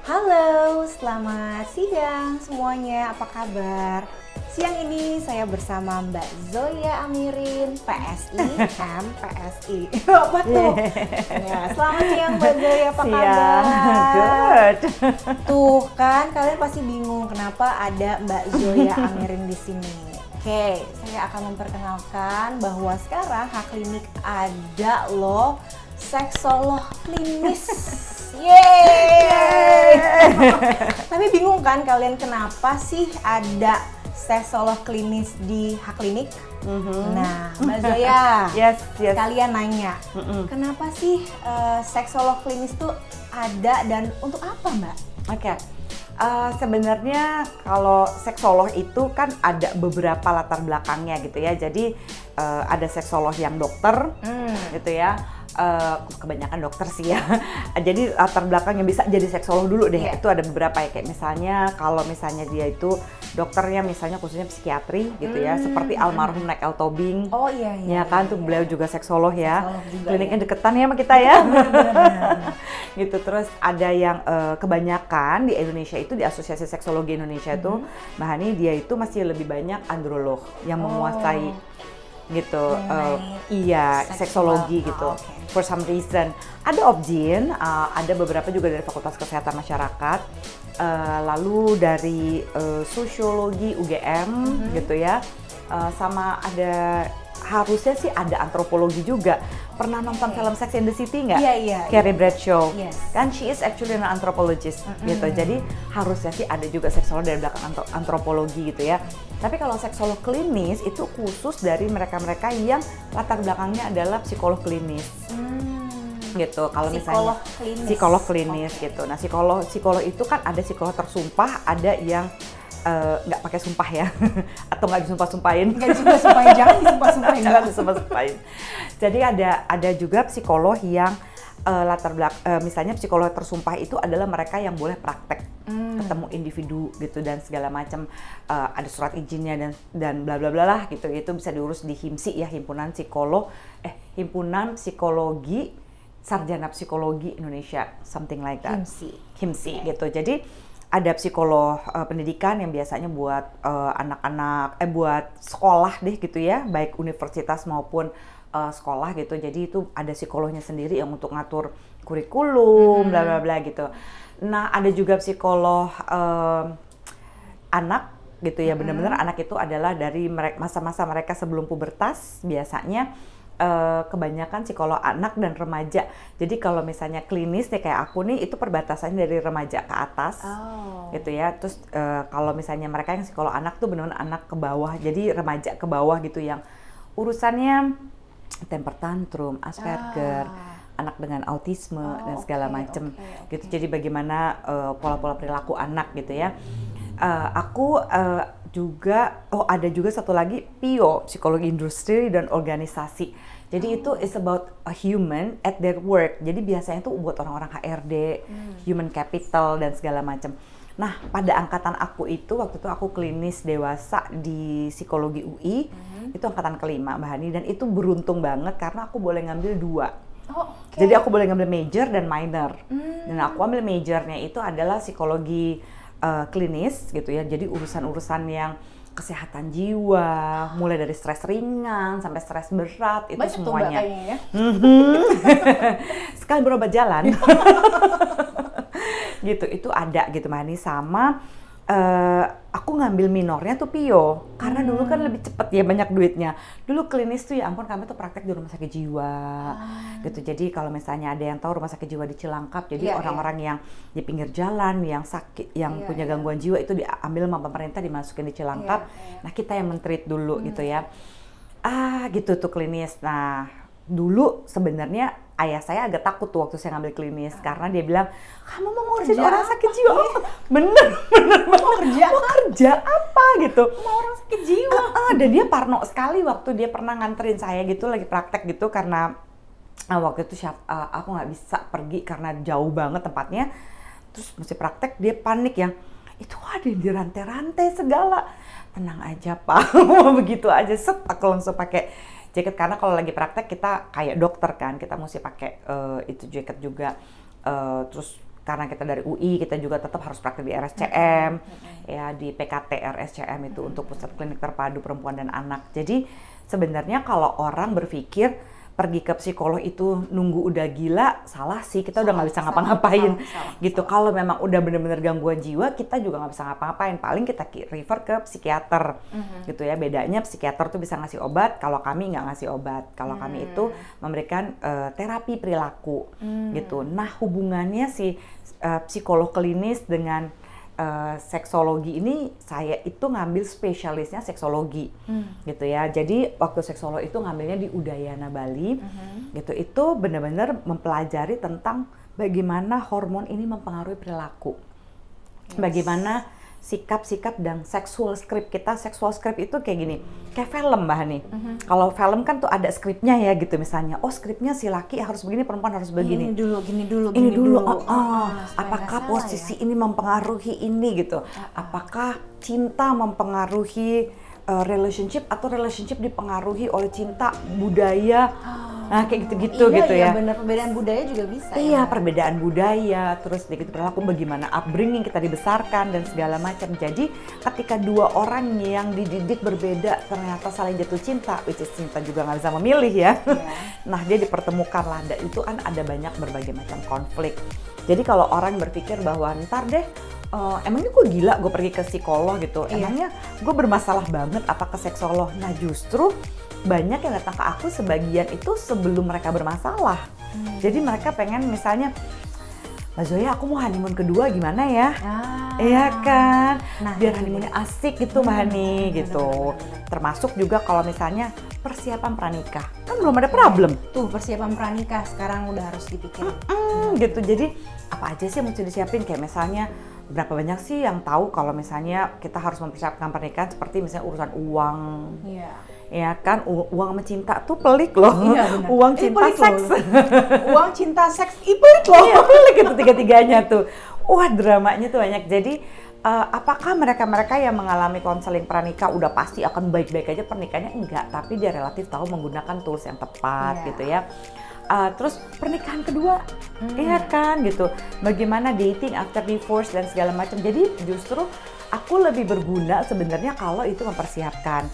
Halo, selamat siang semuanya. Apa kabar? Siang ini saya bersama Mbak Zoya Amirin, PSI, MPSI. Apa tuh? Ya, selamat siang Mbak Zoya, apa kabar? Good. Tuh kan, kalian pasti bingung kenapa ada Mbak Zoya Amirin di sini. Oke, saya akan memperkenalkan bahwa sekarang Haklinik ada loh seksolog klinis. Yeay! Tapi bingung kan kalian kenapa sih ada seksolog klinis di Haklinik? Nah, Mbak Zoya, Yes. kalian nanya, kenapa sih seksolog klinis tuh ada dan untuk apa, Mbak? Oke. Sebenarnya kalau seksolog itu kan ada beberapa latar belakangnya gitu ya. Jadi ada seksolog yang dokter gitu ya. Kebanyakan dokter sih ya. Jadi latar belakang yang bisa jadi seksolog dulu deh. Yeah. Itu ada beberapa ya, kayak misalnya kalau misalnya dia itu dokternya misalnya khususnya psikiatri gitu ya, seperti almarhum Nekel Tobing. Oh iya. Ya kan tuh beliau juga seksolog ya. Seksolog juga, Kliniknya ya. deketan ya sama kita ya. Benar-benar. Gitu. Terus ada yang kebanyakan di Indonesia itu, di Asosiasi Seksologi Indonesia itu Mbak Hani, dia itu masih lebih banyak androlog yang menguasai gitu. Iya, seksologi gitu. Okay. For some reason ada Objin, ada beberapa juga dari Fakultas Kesehatan Masyarakat, lalu dari Sosiologi UGM gitu ya, sama ada, harusnya sih ada antropologi juga. Pernah nonton film Sex and the City nggak? Iya. Carrie Bradshaw. Yes. Kan she is actually an anthropologist gitu. Jadi harusnya sih ada juga seksolog dari belakang antropologi gitu ya. Tapi kalau seksolog klinis itu khusus dari mereka-mereka yang latar belakangnya adalah psikolog klinis. Gitu. Kalau misalnya psikolog klinis gitu. Nah, psikolog itu kan ada psikolog tersumpah, ada yang nggak pakai sumpah ya, atau nggak disumpah-sumpahin. Nggak disumpah-sumpahin, jangan disumpah-sumpahin. Jangan disumpah-sumpahin. Jadi ada juga psikolog yang latar belakang, misalnya psikolog tersumpah itu adalah mereka yang boleh praktek, ketemu individu gitu dan segala macam, ada surat izinnya dan bla bla bla lah gitu. Itu bisa diurus di HIMSI ya, Himpunan Psikologi Sarjana Psikologi Indonesia, something like that. HIMSI gitu. Jadi ada psikolog pendidikan yang biasanya buat anak-anak, buat sekolah deh gitu ya, baik universitas maupun sekolah gitu. Jadi itu ada psikolognya sendiri yang untuk ngatur kurikulum, bla bla bla gitu. Nah, ada juga psikolog anak gitu ya, benar-benar anak itu adalah dari masa-masa mereka sebelum pubertas biasanya. Kebanyakan psikolog anak dan remaja. Jadi kalau misalnya klinis nih kayak aku nih, itu perbatasannya dari remaja ke atas, gitu ya. Terus kalau misalnya mereka yang psikolog anak tuh benar-benar anak ke bawah, jadi remaja ke bawah gitu, yang urusannya temper tantrum, Asperger, anak dengan autisme dan segala macem gitu. Jadi bagaimana pola-pola perilaku anak gitu ya. Aku juga, ada juga satu lagi PIO, psikologi industri dan organisasi. Jadi itu is about a human at their work. Jadi biasanya itu buat orang-orang HRD, human capital dan segala macam. Nah, pada angkatan aku itu, waktu itu aku klinis dewasa di psikologi UI, itu angkatan kelima Mbak Hani, dan itu beruntung banget karena aku boleh ngambil 2. Jadi aku boleh ngambil major dan minor. Dan aku ambil majornya itu adalah psikologi klinis gitu ya, jadi urusan-urusan yang kesehatan jiwa, mulai dari stres ringan sampai stres berat, itu banyak semuanya. Tuh, Mbak, kayaknya, ya? Sekali berobat jalan. Gitu, itu ada gitu Mani. Sama aku ngambil minornya tuh PIO, karena dulu kan lebih cepet ya, banyak duitnya. Dulu klinis tuh ya ampun, kami tuh praktek di rumah sakit jiwa gitu. Jadi kalau misalnya ada yang tahu rumah sakit jiwa di Cilangkap, jadi orang-orang yang di pinggir jalan, yang sakit, yang punya gangguan jiwa itu diambil sama pemerintah, dimasukin di Cilangkap. Nah, kita yang men-treat dulu gitu ya. Gitu tuh klinis. Nah, dulu sebenarnya ayah saya agak takut tuh waktu saya ngambil klinis, karena dia bilang, kamu mau ngurusin orang sakit jiwa? bener Mau kerja apa gitu? Mau orang sakit jiwa. Dan dia parno sekali waktu dia pernah nganterin saya gitu lagi praktek gitu, karena waktu itu aku nggak bisa pergi karena jauh banget tempatnya, terus mesti praktek. Dia panik yang itu ada yang dirantai-rantai segala. Tenang aja Pak, begitu aja set, aku langsung pakai jaket, karena kalau lagi praktek kita kayak dokter kan, kita mesti pakai itu jaket juga. Terus karena kita dari UI, kita juga tetap harus praktik di RSCM, ya di PKT RSCM itu untuk pusat klinik terpadu perempuan dan anak. Jadi sebenarnya kalau orang berpikir pergi ke psikolog itu nunggu udah gila, salah sih, kita udah nggak bisa ngapa-ngapain gitu. Kalau memang udah bener-bener gangguan jiwa, kita juga nggak bisa ngapa-ngapain, paling kita refer ke psikiater gitu ya. Bedanya psikiater tuh bisa ngasih obat, kalau kami nggak ngasih obat, kalau kami itu memberikan terapi perilaku gitu. Nah hubungannya si psikolog klinis dengan seksologi ini, saya itu ngambil spesialisnya seksologi gitu ya. Jadi waktu seksolog itu ngambilnya di Udayana Bali gitu. Itu benar-benar mempelajari tentang bagaimana hormon ini mempengaruhi perilaku, bagaimana sikap-sikap dan seksual script kita. Seksual script itu kayak gini, kayak film Mbak Hani. Kalau film kan tuh ada skripnya ya gitu, misalnya skripnya si laki harus begini, perempuan harus begini. Gini dulu. Apakah posisi ini mempengaruhi ini gitu? Apakah cinta mempengaruhi relationship, atau relationship dipengaruhi oleh cinta, budaya? Nah kayak gitu-gitu gitu ya. Iya benar, perbedaan budaya juga bisa. Iya, ya? perbedaan budaya, terus gitu perilaku, bagaimana upbringing kita dibesarkan dan segala macam. Jadi ketika dua orang yang dididik berbeda ternyata saling jatuh cinta, which is cinta juga nggak bisa memilih ya. Nah dia dipertemukan lah, dan itu kan ada banyak berbagai macam konflik. Jadi kalau orang berpikir bahwa ntar deh, emangnya gue gila gue pergi ke psikolog gitu, emangnya gue bermasalah banget apa ke seksolog. Nah justru banyak yang datang ke aku sebagian itu sebelum mereka bermasalah. Jadi mereka pengen misalnya, Mbak Zoya aku mau honeymoon kedua gimana ya? Iya kan? Nah, biar honeymoonnya asik gitu Mbak Hani gitu. Termasuk juga kalau misalnya persiapan pranikah, kan belum ada problem. Tuh persiapan pranikah sekarang udah harus dipikirin. Gitu, jadi apa aja sih yang mesti disiapin, kayak misalnya berapa banyak sih yang tahu kalau misalnya kita harus mempersiapkan pernikahan, seperti misalnya urusan uang. Ya kan, uang sama cinta tuh pelik loh. Uang, cinta, seks. Uang, cinta, seks, pelik loh. Iya, pelik itu tiga-tiganya tuh. Wah, dramanya tuh banyak. Jadi apakah mereka-mereka yang mengalami konseling pranikah udah pasti akan baik-baik aja pernikahannya? Enggak, tapi dia relatif tahu menggunakan tools yang tepat gitu ya. Terus pernikahan kedua, iya kan gitu. Bagaimana dating after divorce dan segala macam. Jadi justru aku lebih berguna sebenarnya kalau itu mempersiapkan.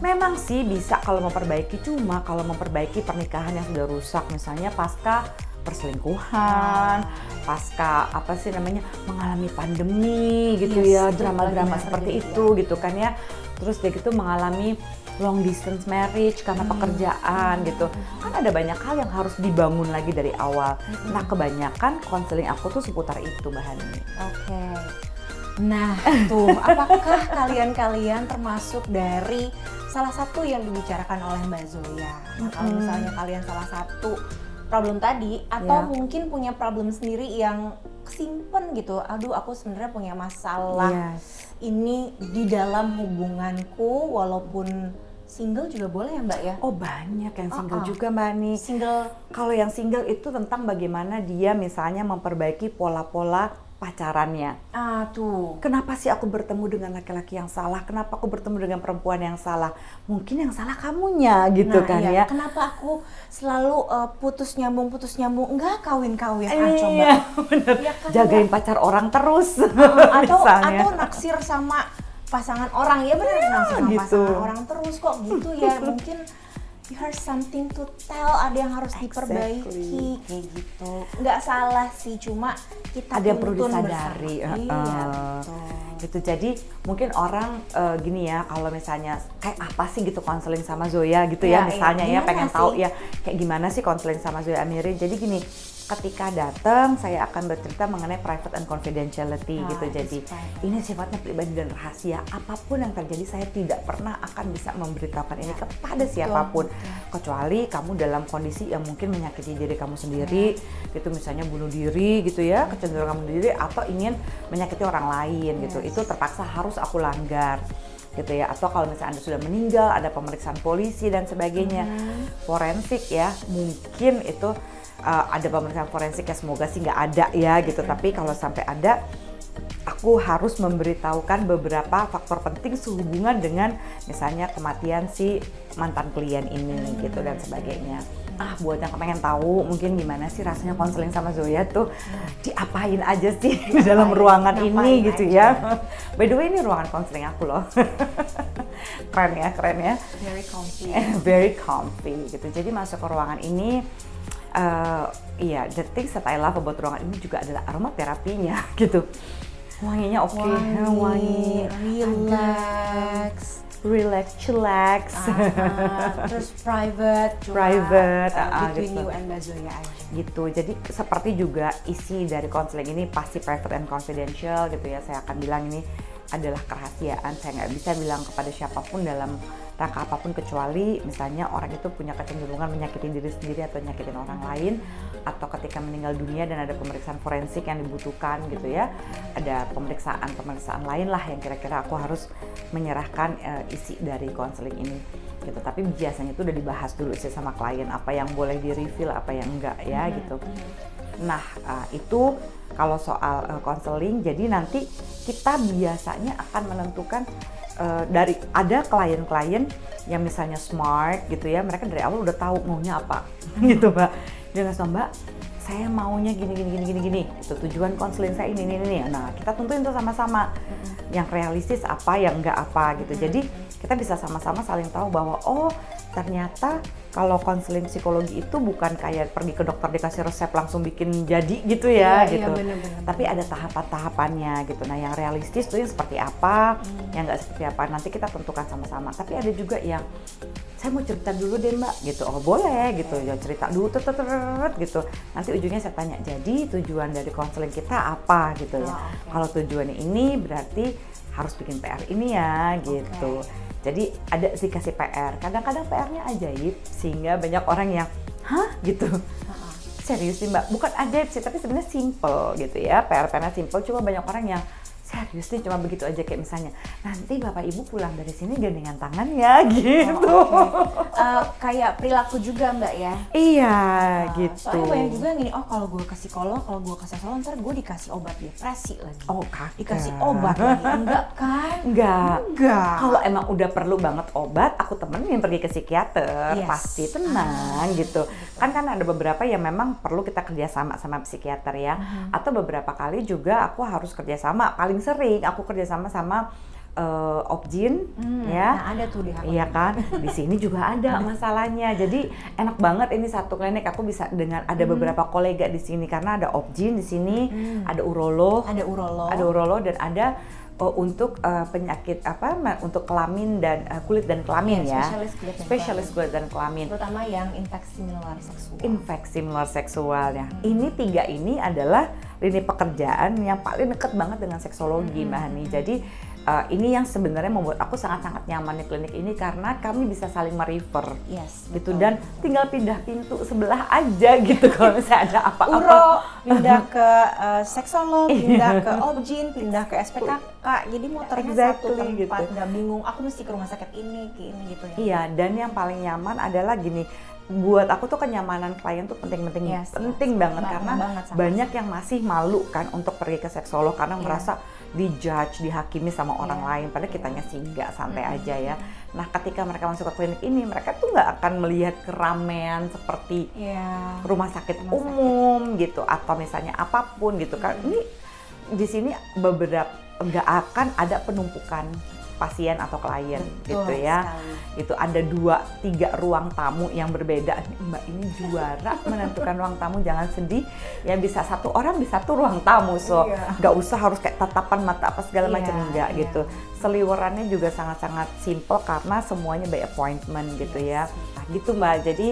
Memang sih bisa kalau memperbaiki, cuma kalau memperbaiki pernikahan yang sudah rusak, misalnya pasca perselingkuhan, pasca apa sih namanya, mengalami pandemi gitu ya, drama-drama seperti itu gitu kan ya. Terus dia gitu mengalami long distance marriage karena pekerjaan gitu. Kan ada banyak hal yang harus dibangun lagi dari awal. Nah kebanyakan konseling aku tuh seputar itu Mbak Hani. Oke. Nah tuh, apakah kalian-kalian termasuk dari salah satu yang dibicarakan oleh Mbak Zoya? Nah, kalau misalnya kalian salah satu problem tadi, atau mungkin punya problem sendiri yang kesimpan gitu, aduh aku sebenarnya punya masalah ini di dalam hubunganku, walaupun single juga boleh ya Mbak ya? Oh banyak yang single juga Mbak Ani. Single. Kalau yang single itu tentang bagaimana dia misalnya memperbaiki pola-pola pacarannya. Tuh. Kenapa sih aku bertemu dengan laki-laki yang salah? Kenapa aku bertemu dengan perempuan yang salah? Mungkin yang salah kamunya gitu kan ya. Kenapa aku selalu putus nyambung? Enggak kawin-kawin. Coba. Iya, bener. Ya, kan, jagain pacar orang terus. Atau naksir sama pasangan orang, ya benar, naksir sama gitu. pasangan orang terus kok gitu ya. Mungkin you have something to tell, ada yang harus diperbaiki kayak gitu. Nggak salah sih, cuma kita ada yang perlu disadari. Gitu. Jadi mungkin orang gini ya, kalau misalnya kayak apa sih gitu konseling sama Zoya gitu ya, misalnya ya pengen tahu ya kayak gimana sih konseling sama Zoya Amirin. Jadi gini, ketika datang saya akan bercerita mengenai private and confidentiality gitu. Jadi ini sifatnya pribadi dan rahasia. Apapun yang terjadi saya tidak pernah akan bisa memberitahukan ini kepada siapapun, kecuali kamu dalam kondisi yang mungkin menyakiti diri kamu sendiri gitu, misalnya bunuh diri gitu ya, kecenderungan bunuh diri, atau ingin menyakiti orang lain gitu. Itu terpaksa harus aku langgar gitu ya. Atau kalau misalnya Anda sudah meninggal, ada pemeriksaan polisi dan sebagainya, forensik ya, mungkin itu ada pemeriksaan forensik ya, semoga sih nggak ada ya gitu. Tapi kalau sampai ada, aku harus memberitahukan beberapa faktor penting sehubungan dengan misalnya kematian si mantan klien ini gitu dan sebagainya. Buat yang pengen tahu mungkin gimana sih rasanya konseling sama Zoya tuh, diapain aja sih di dalam ruangan ini gitu ya. By the way, ini ruangan konseling aku loh. Keren ya. Very comfy. Very comfy gitu. Jadi masuk ke ruangan ini, the things that I love about ruangan ini juga adalah aromaterapinya gitu. Wanginya oke, wangi, relax, chillax. Terus private juga, between gitu. you and Mbak Zoya aja. Gitu, jadi seperti juga isi dari konseling ini pasti private and confidential gitu ya. Saya akan bilang ini adalah kerahasiaan, saya nggak bisa bilang kepada siapapun dalam rangka apapun, kecuali misalnya orang itu punya kecenderungan menyakiti diri sendiri atau nyakitin orang lain, atau ketika meninggal dunia dan ada pemeriksaan forensik yang dibutuhkan gitu ya, ada pemeriksaan lain lah yang kira-kira aku harus menyerahkan isi dari konseling ini gitu. Tapi biasanya itu udah dibahas dulu sih sama klien, apa yang boleh di reveal, apa yang enggak ya gitu. Nah itu kalau soal konseling. Jadi nanti kita biasanya akan menentukan dari ada klien-klien yang misalnya smart gitu ya, mereka dari awal udah tahu maunya apa gitu Mbak. Dia ngasih, Mbak, saya maunya gini itu tujuan konseling saya ini. Nah kita tentuin itu sama-sama yang realistis apa, yang enggak apa gitu. Jadi kita bisa sama-sama saling tahu bahwa ternyata kalau konseling psikologi itu bukan kayak pergi ke dokter dikasih resep langsung bikin jadi gitu ya gitu. Bener. Tapi ada tahapan-tahapannya gitu. Nah yang realistis tuh yang seperti apa, yang nggak seperti apa nanti kita tentukan sama-sama. Tapi ada juga yang saya mau cerita dulu deh Mbak gitu. Boleh gitu ya, cerita dulu gitu. Nanti ujungnya saya tanya, jadi tujuan dari konseling kita apa gitu ya. Kalau tujuannya ini berarti harus bikin PR ini ya gitu. Jadi ada sih kasih PR, kadang-kadang PR-nya ajaib sehingga banyak orang yang gitu. Serius sih Mbak, bukan ajaib sih tapi sebenarnya simple gitu ya, PR-nya simple, cuma banyak orang yang serius nih cuma begitu aja, kayak misalnya nanti Bapak Ibu pulang dari sini gandengan tangan ya gitu. Kayak perilaku juga Mbak ya? Iya gitu. Soalnya banyak juga yang gini, kalau gue ke psikolog, kalau gue ke seksolog ntar gue dikasih obat depresi lagi. Dikasih obat lagi, enggak kan? Enggak. Kalau emang udah perlu banget obat, aku temenin pergi ke psikiater, pasti tenang gitu. Kan ada beberapa yang memang perlu kita kerjasama sama psikiater ya. Atau beberapa kali juga aku harus kerjasama, paling sering aku kerjasama sama Opjin ya. Nah ada tuh di Harvard. Iya kan, di sini juga ada masalahnya. Jadi enak banget ini satu klinik aku bisa dengan ada beberapa kolega di sini karena ada Opjin di sini, ada urolog, dan ada untuk penyakit untuk kelamin dan kulit dan kelamin ya. Spesialis kulit dan kelamin. Terutama yang infeksi menular seksual. Ya. Ini 3 ini adalah lini pekerjaan yang paling dekat banget dengan seksologi Mbak Hani. Jadi ini yang sebenarnya membuat aku sangat-sangat nyaman di klinik ini karena kami bisa saling merefer gitu, dan tinggal pindah pintu sebelah aja gitu kalau misalnya ada apa-apa. Uro pindah ke seksolog, pindah ke Opjin, pindah ke SPKK, jadi muternya satu tempat, gitu. Nggak bingung aku mesti ke rumah sakit ini gitu ya. Iya, dan yang paling nyaman adalah gini, buat aku tuh kenyamanan klien tuh penting banget karena banyak yang masih malu kan untuk pergi ke seksolog karena merasa dijudge, dihakimi sama orang lain, padahal kitanya sih nggak, santai aja ya. Nah ketika mereka masuk ke klinik ini, mereka tuh nggak akan melihat keramaian seperti rumah sakit umum gitu, atau misalnya apapun gitu kan. Ini di sini beberapa nggak akan ada penumpukan pasien atau klien. Betul, gitu ya sekali. Itu ada 2-3 ruang tamu yang berbeda. Mbak ini juara menentukan ruang tamu, jangan sedih ya, bisa satu orang di satu ruang tamu, so nggak usah harus kayak tatapan mata apa segala macam, enggak gitu. Seliwerannya juga sangat-sangat simple karena semuanya by appointment gitu ya. Nah, gitu Mbak, jadi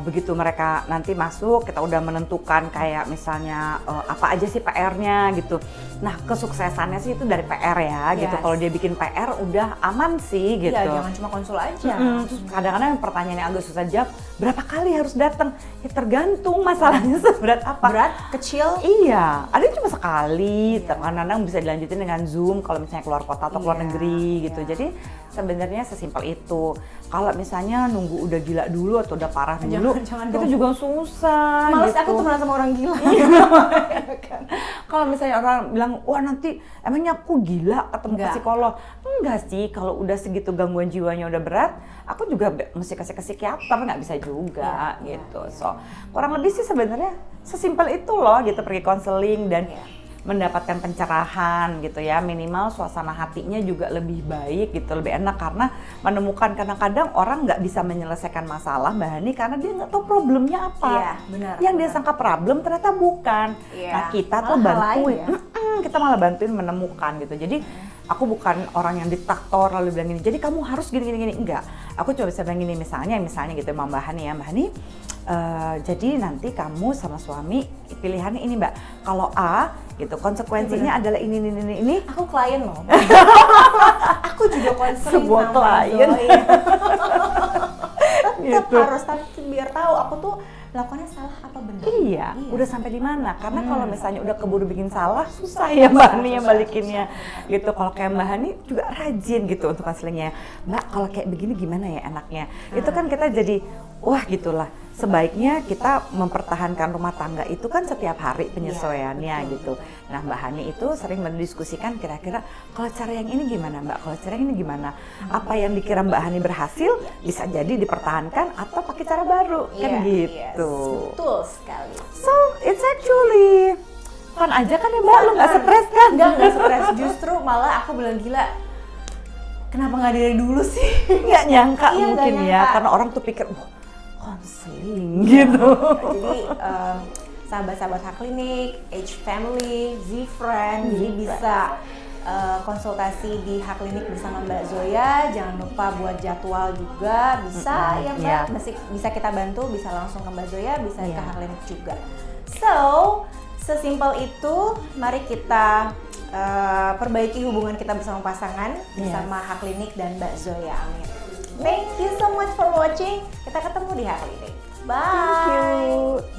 begitu mereka nanti masuk, kita udah menentukan kayak misalnya apa aja sih PR-nya gitu. Nah kesuksesannya sih itu dari PR ya gitu. Kalau dia bikin PR udah aman sih gitu. Iya, jangan cuma konsul aja. Terus kadang-kadang pertanyaan yang agak susah jawab, berapa kali harus datang? Ya tergantung masalahnya seberat apa. Berat, kecil? Iya, ada yang cuma sekali. Kadang-kadang bisa dilanjutin dengan Zoom kalau misalnya keluar kota atau keluar negeri gitu. Jadi sebenarnya sesimpel itu. Kalau misalnya nunggu udah gila dulu atau udah parah dulu, jangan itu dong. juga susah. Males gitu. aku temenan sama orang gila. Kalau misalnya orang bilang, wah nanti emangnya aku gila ketemu ke Enggak. psikolog? Enggak sih, kalau udah segitu gangguan jiwanya udah berat, aku juga mesti kasih ke psikiater, nggak bisa juga Iya, gitu. iya. So, kurang lebih sih sebenarnya sesimpel itu loh gitu, pergi konseling dan Iya. mendapatkan pencerahan gitu ya, minimal suasana hatinya juga lebih baik gitu, lebih enak karena menemukan kadang-kadang orang nggak bisa menyelesaikan masalah Mbak Hani karena dia nggak tahu problemnya apa. Iya, benar. Yang dia benar. sangka problem ternyata bukan. Iya. Nah kita tuh Malah hal lain bantuin, ya. kita malah bantuin menemukan gitu. Jadi aku bukan orang yang diktator lalu bilang gini, jadi kamu harus gini, enggak. Aku cuma bisa bilang gini, misalnya gitu sama Mbak Hani ya, Mbak Hani, jadi nanti kamu sama suami pilihannya ini Mbak, kalau A gitu konsekuensinya adalah ini. Aku klien loh. Aku juga konseling Sebuah sama klien. Zoe. Tetap Gitu. harus, tapi biar tahu aku tuh melakukannya salah apa benar. Iya, udah sampai di mana? Karena kalau misalnya udah keburu bikin salah, susah Iya, ya Mbak Hani yang balikinnya. Gitu. Kalau kayak Mbak Hani juga rajin gitu untuk konselingnya. Mbak, kalau kayak begini gimana ya enaknya? Itu kan kita jadi, wah gitulah. Sebaiknya kita mempertahankan rumah tangga itu kan setiap hari penyesuaiannya gitu. Nah Mbak Hani itu sering mendiskusikan kira-kira kalau cara yang ini gimana Mbak, kalau cara yang ini gimana? Apa yang dikira Mbak Hani berhasil bisa jadi dipertahankan atau pakai cara baru kan gitu. Yes, betul sekali. So it's actually fun aja kan ya Mbak, lu nggak stres kan? Enggak stres, justru malah aku bilang gila. Kenapa nggak dari dulu sih? Nggak nyangka Iya, mungkin nggak ya, nyangka. karena orang tuh pikir, wah konseling gitu. Jadi sahabat-sahabat Hak Klinik, H Family, Z Friend, jadi bisa konsultasi di Hak Klinik bersama Mbak Zoya. Jangan lupa buat jadwal juga, bisa ya Mbak, Iya. bisa kita bantu, bisa langsung ke Mbak Zoya, bisa ke Iya. Hak Klinik juga. So, sesimpel itu, mari kita perbaiki hubungan kita bersama pasangan, bersama Hak Klinik dan Mbak Zoya Amir. Thank you so much for watching. Kita ketemu di Hak Klinik. Bye. Thank you.